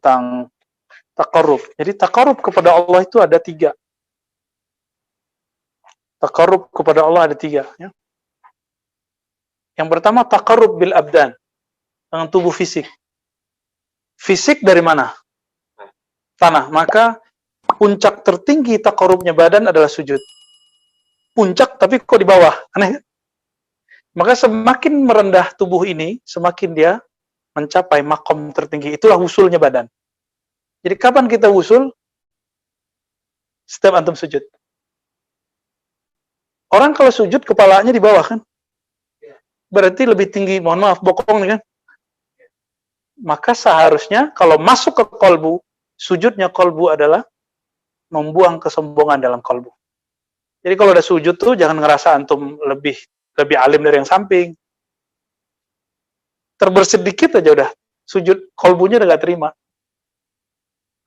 tentang taqarrub. Jadi taqarrub kepada Allah itu ada 3. Taqarrub kepada Allah ada 3. Ya. Yang pertama taqarrub bil abdan, dengan tubuh fisik. Fisik dari mana? Tanah. Maka puncak tertinggi taqarrubnya badan adalah sujud. Puncak tapi kok di bawah? Aneh. Maka semakin merendah tubuh ini, semakin dia mencapai makom tertinggi. Itulah wusulnya badan. Jadi kapan kita wusul? Setiap antum sujud. Orang kalau sujud kepalanya di bawah kan? Berarti lebih tinggi, mohon maaf, bokong nih kan? Maka seharusnya kalau masuk ke kolbu, sujudnya kolbu adalah membuang kesombongan dalam kolbu. Jadi kalau ada sujud tuh jangan ngerasa antum lebih alim dari yang samping. Terbersit dikit aja udah sujud, kolbunya udah gak terima.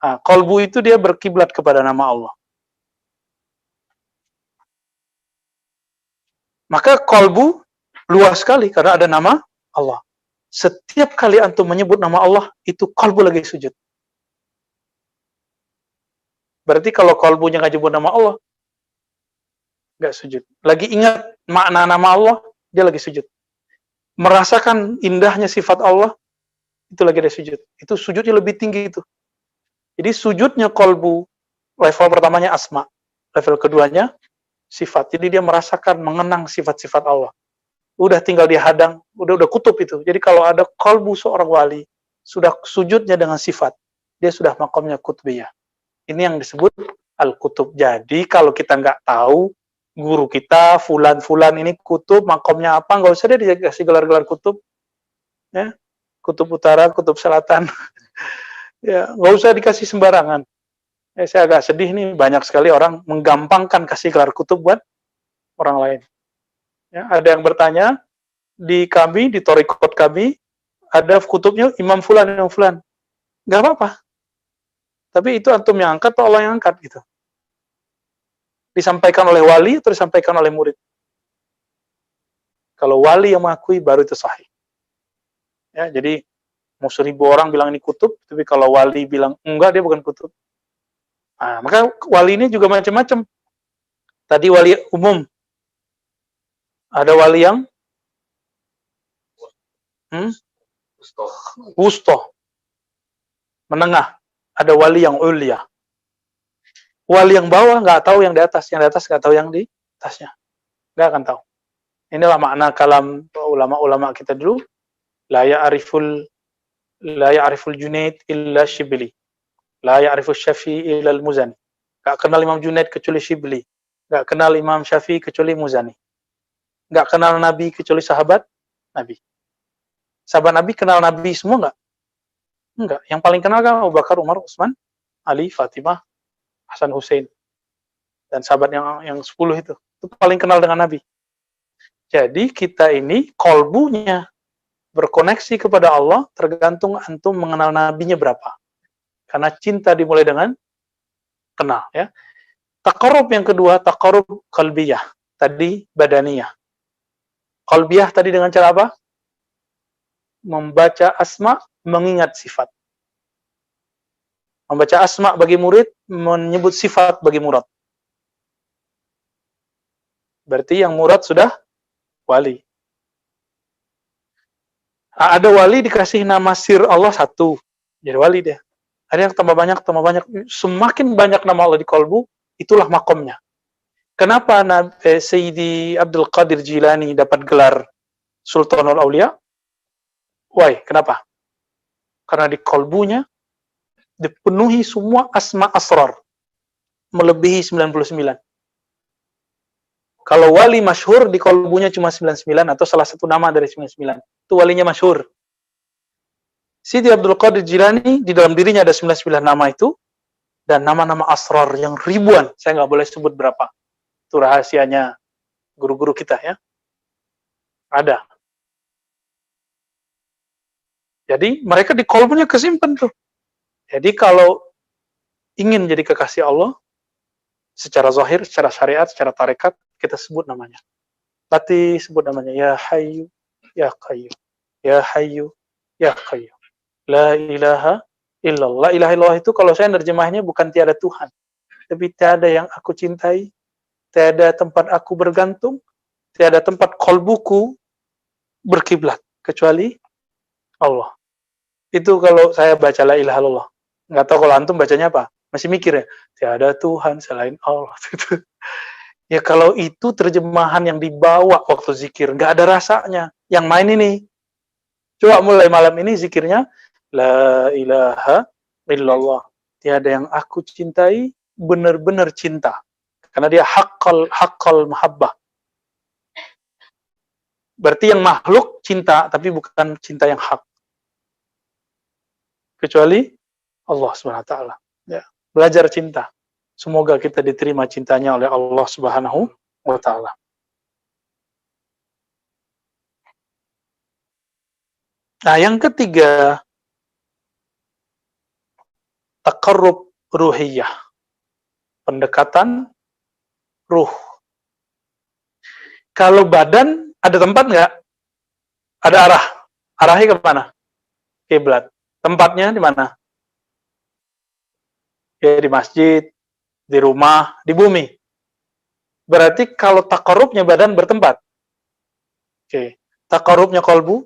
Nah, kolbu itu dia berkiblat kepada nama Allah. Maka kolbu luas sekali karena ada nama Allah. Setiap kali antum menyebut nama Allah, itu kolbu lagi sujud. Berarti kalau kolbunya nggak nyebut nama Allah, nggak sujud. Lagi ingat makna nama Allah, dia lagi sujud. Merasakan indahnya sifat Allah, itu lagi ada sujud. Itu sujudnya lebih tinggi itu. Jadi sujudnya kolbu, level pertamanya asma. Level keduanya, sifat. Jadi dia merasakan, mengenang sifat-sifat Allah. Udah tinggal dihadang, udah kutub itu. Jadi kalau ada kolbu seorang wali, sudah sujudnya dengan sifat, dia sudah makomnya kutbiyah. Ini yang disebut al-kutub. Jadi kalau kita nggak tahu, guru kita, fulan ini kutub, makomnya apa, nggak usah dia dikasih gelar-gelar kutub. Ya. Kutub utara, kutub selatan. Ya, nggak usah dikasih sembarangan. Saya agak sedih nih, banyak sekali orang menggampangkan kasih gelar kutub buat orang lain. Ya, ada yang bertanya, di kami, di torikot kami, ada kutubnya Imam Fulan. Nggak apa-apa. Tapi itu antum yang angkat atau Allah yang angkat gitu. Disampaikan oleh wali atau disampaikan oleh murid. Kalau wali yang mengakui baru itu sahih. Ya, jadi mau 1000 orang bilang ini kutub, tapi kalau wali bilang enggak, dia bukan kutub. Nah, maka wali ini juga macam-macam. Tadi wali umum. Ada wali yang wusto. Menengah. Ada wali yang ulia. Wali yang bawah nggak tahu yang di atas nggak tahu yang di atasnya. Nggak akan tahu. Inilah makna kalam ulama-ulama kita dulu. La ya'riful Junaid illa Shibli. La ya'riful Syafi'i illa al-Muzani. Nggak kenal Imam Junaid kecuali Shibli. Nggak kenal Imam Syafi'i kecuali Muzani. Nggak kenal Nabi kecuali sahabat Nabi. Sahabat Nabi kenal Nabi semua nggak? Enggak. Yang paling kenal kan Abu Bakar, Umar, Utsman, Ali, Fatimah, Hasan, Hussein. Dan sahabat yang 10 itu paling kenal dengan Nabi. Jadi kita ini kolbunya berkoneksi kepada Allah tergantung antum mengenal nabinya berapa. Karena cinta dimulai dengan kenal, ya. Taqarrub yang kedua, taqarrub qalbiyah. Tadi badaniyah. Qalbiyah tadi dengan cara apa? Membaca asma, mengingat sifat. Membaca asma bagi murid, menyebut sifat bagi murad. Berarti yang murad sudah wali. Ada wali dikasih nama sir Allah 1, jadi wali dia. Ada yang tambah banyak. Semakin banyak nama Allah di kolbu, itulah makomnya. Kenapa Sayyidi Abdul Qadir Jilani dapat gelar Sultanul Aulia? Why? Kenapa? Karena di kolbunya dipenuhi semua asma asrar, melebihi 99. Kalau wali masyhur di kolbunya cuma 99 atau salah satu nama dari 99, itu walinya masyhur. Sidi Abdul Qadir Jilani di dalam dirinya ada 99 nama itu, dan nama-nama asrar yang ribuan, saya nggak boleh sebut berapa. Itu rahasianya guru-guru kita, ya. Ada. Jadi mereka di kolbunya kesimpan tuh. Jadi kalau ingin jadi kekasih Allah, secara zahir, secara syariat, secara tarekat, kita sebut namanya. Latih sebut namanya, ya Hayyu, ya Qayyum, ya Hayyu, ya Qayyum, la ilaha illallah. La ilaha illallah itu kalau saya nerjemahnya bukan tiada Tuhan, tapi tiada yang aku cintai, tiada tempat aku bergantung, tiada tempat kolbuku berkiblat kecuali Allah. Itu kalau saya baca la ilaha illallah. Nggak tahu kalau antum bacanya apa? Masih mikir ya? Tiada Tuhan selain Allah. Ya kalau itu terjemahan yang dibawa waktu zikir, nggak ada rasanya. Yang main ini, coba mulai malam ini zikirnya, la ilaha illallah. Tiada yang aku cintai, benar-benar cinta. Karena dia haqqal mahabbah. Berarti yang makhluk cinta, tapi bukan cinta yang hak. Kecuali Allah Subhanahu wa taala. Ya, belajar cinta. Semoga kita diterima cintanya oleh Allah Subhanahu wa taala. Nah, yang ketiga, taqarrub ruhiyah. Pendekatan ruh. Kalau badan ada tempat nggak? Ada arah. Arahnya ke mana? Kiblat. Tempatnya di mana? Ya, di masjid, di rumah, di bumi. Berarti kalau taqarrubnya badan bertempat. Oke. Taqarrubnya qalbu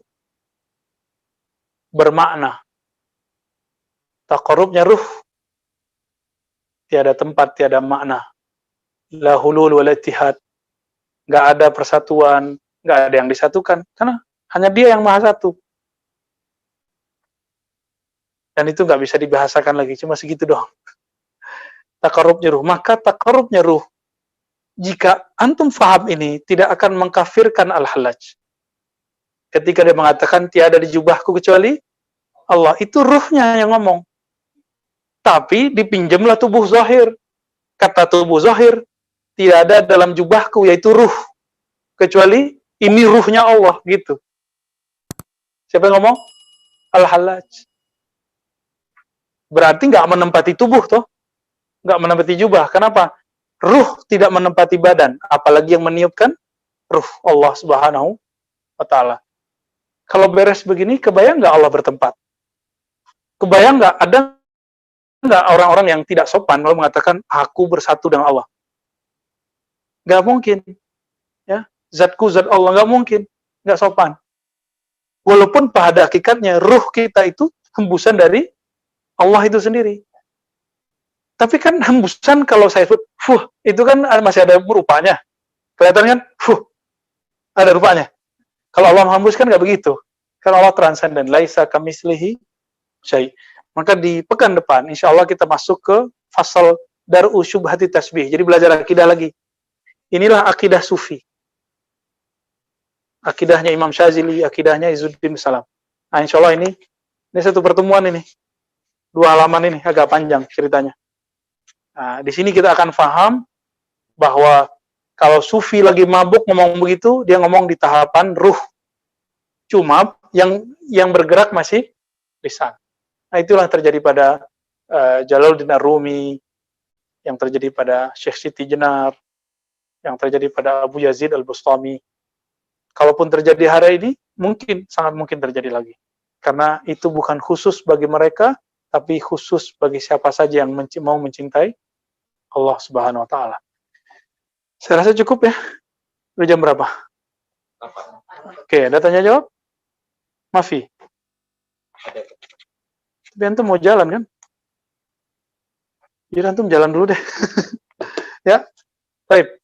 bermakna. Taqarrubnya ruh tiada tempat, tiada makna. La hulul wal ittihad. Enggak ada persatuan, enggak ada yang disatukan karena hanya Dia yang Maha Satu. Dan itu enggak bisa dibahasakan lagi, cuma segitu doang. Taqarrubnya ruh, maka taqarrubnya ruh, jika antum faham ini, tidak akan mengkafirkan Al-Hallaj. Ketika dia mengatakan tiada di jubahku kecuali Allah, itu ruhnya yang ngomong. Tapi dipinjamlah tubuh zahir. Kata tubuh zahir, tidak ada dalam jubahku, yaitu ruh. Kecuali ini ruhnya Allah, gitu. Siapa yang ngomong? Al-Hallaj. Berarti nggak menempati tubuh, toh? Nggak menempati jubah. Kenapa? Ruh tidak menempati badan, apalagi yang meniupkan ruh Allah Subhanahu wa taala. Kalau beres begini, kebayang nggak Allah bertempat? Kebayang nggak ada nggak orang-orang yang tidak sopan kalau mengatakan aku bersatu dengan Allah? Nggak mungkin, ya. Zatku zat Allah, nggak mungkin, nggak sopan. Walaupun pada hakikatnya ruh kita itu hembusan dari Allah itu sendiri. Tapi kan hembusan kalau saya sebut, itu kan masih ada rupanya. Kelihatan kan? Ada rupanya. Kalau Allah menghembuskan nggak begitu. Karena Allah transenden. Laisa kamislihi syai'. Maka di pekan depan, insya Allah kita masuk ke fasal dar'u syubhati tasbih. Jadi belajar akidah lagi. Inilah akidah sufi. Akidahnya Imam Syazili, akidahnya Izzuddin Salam. Nah, insya Allah ini satu pertemuan ini. 2 halaman ini, agak panjang ceritanya. Nah, di sini kita akan paham bahwa kalau sufi lagi mabuk ngomong begitu, dia ngomong di tahapan ruh. Cuma yang bergerak masih lisan. Nah, itulah terjadi pada Jalaluddin Ar-Rumi, yang terjadi pada Syekh Siti Jenar, yang terjadi pada Abu Yazid Al-Bustami. Kalaupun terjadi hari ini, sangat mungkin terjadi lagi. Karena itu bukan khusus bagi mereka, tapi khusus bagi siapa saja yang mau mencintai Allah Subhanahu wa taala. Saya rasa cukup ya. Udah jam berapa? Oke, ada tanya jawab? Mafi. Tapi antum mau jalan kan? Jadi antum jalan dulu deh. Ya. Baik.